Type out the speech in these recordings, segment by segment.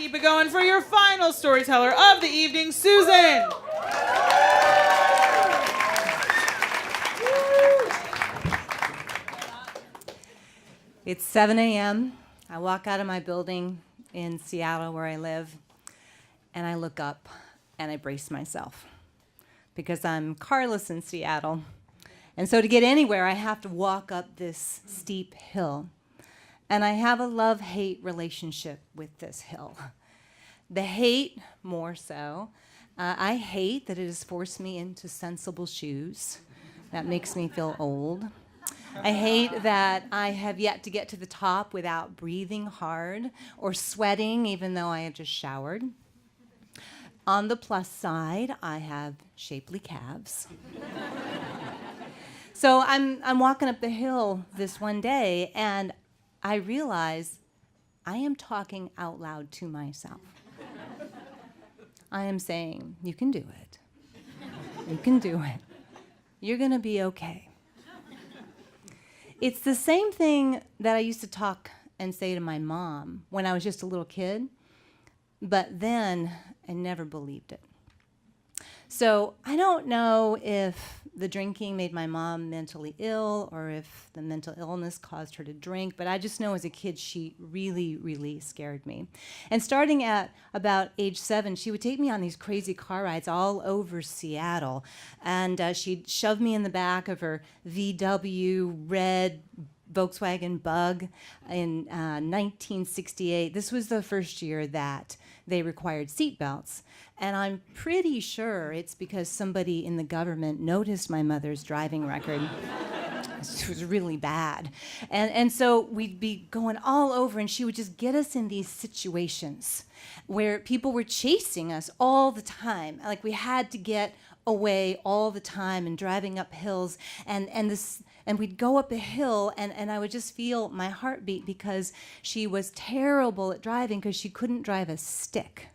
Keep it going for your final storyteller of the evening, Susan. It's 7 a.m. I walk out of my building in Seattle where I live, and I look up and I brace myself because I'm carless in Seattle. And so to get anywhere, I have to walk up this steep hill. And I have a love-hate relationship with this hill. The hate, more so. I hate that it has forced me into sensible shoes. That makes me feel old. I hate that I have yet to get to the top without breathing hard or sweating, even though I have just showered. On the plus side, I have shapely calves. So I'm walking up the hill this one day, and I realize I am talking out loud to myself. I am saying, you can do it. You can do it. You're going to be okay. It's the same thing that I used to talk and say to my mom when I was just a little kid, but then I never believed it. So I don't know if the drinking made my mom mentally ill or if the mental illness caused her to drink, but I just know as a kid she really, really scared me. And starting at about age 7, she would take me on these crazy car rides all over Seattle, and she'd shove me in the back of her VW red Volkswagen Bug in 1968. This was the first year that they required seatbelts. And I'm pretty sure it's because somebody in the government noticed my mother's driving record. It was really bad. And so we'd be going all over, and she would just get us in these situations where people were chasing us all the time. Like we had to get away all the time and driving up hills. And we'd go up a hill, and I would just feel my heartbeat because she was terrible at driving because she couldn't drive a stick.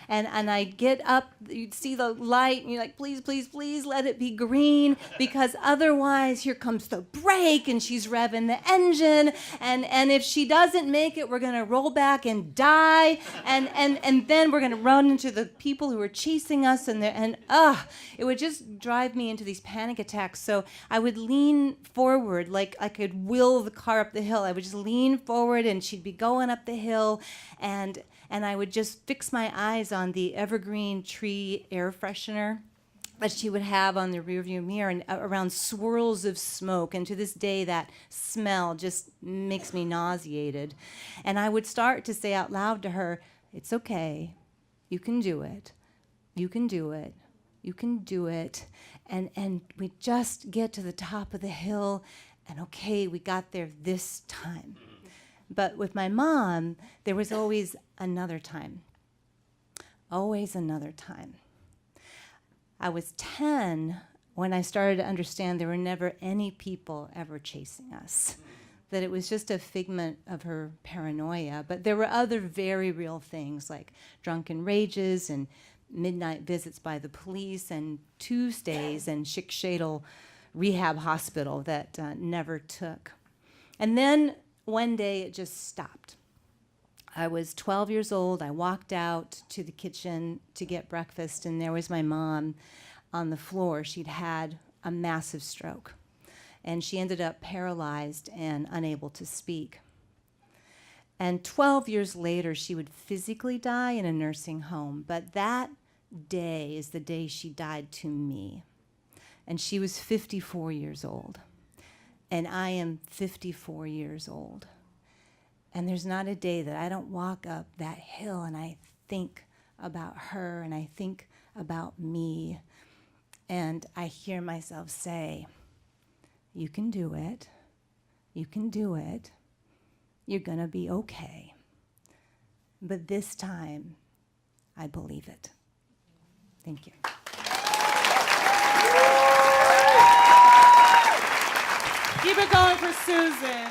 And I'd get up, you'd see the light, and you're like, please, please, please let it be green, because otherwise here comes the brake, and she's revving the engine, and if she doesn't make it, we're going to roll back and die, and then we're going to run into the people who are chasing us, and it would just drive me into these panic attacks. So I would lean forward like I could will the car up the hill. I would just lean forward, and she'd be going up the hill, and I would just fix my eyes on the evergreen tree air freshener that she would have on the rearview mirror and around swirls of smoke. And to this day, that smell just makes me nauseated. And I would start to say out loud to her, it's okay. You can do it. You can do it. You can do it. And we'd just get to the top of the hill, and okay, we got there this time. But with my mom, there was always another time. Always another time. I was 10 when I started to understand there were never any people ever chasing us, that it was just a figment of her paranoia. But there were other very real things like drunken rages and midnight visits by the police and Tuesdays and Schick-Shadel rehab hospital that never took. And then one day it just stopped. I was 12 years old. I walked out to the kitchen to get breakfast, and there was my mom on the floor. She'd had a massive stroke, and she ended up paralyzed and unable to speak. And 12 years later, she would physically die in a nursing home, but that day is the day she died to me. And she was 54 years old. And I am 54 years old. And there's not a day that I don't walk up that hill and I think about her and I think about me. And I hear myself say, you can do it. You can do it. You're going to be okay. But this time, I believe it. Thank you. Keep it going for Susan.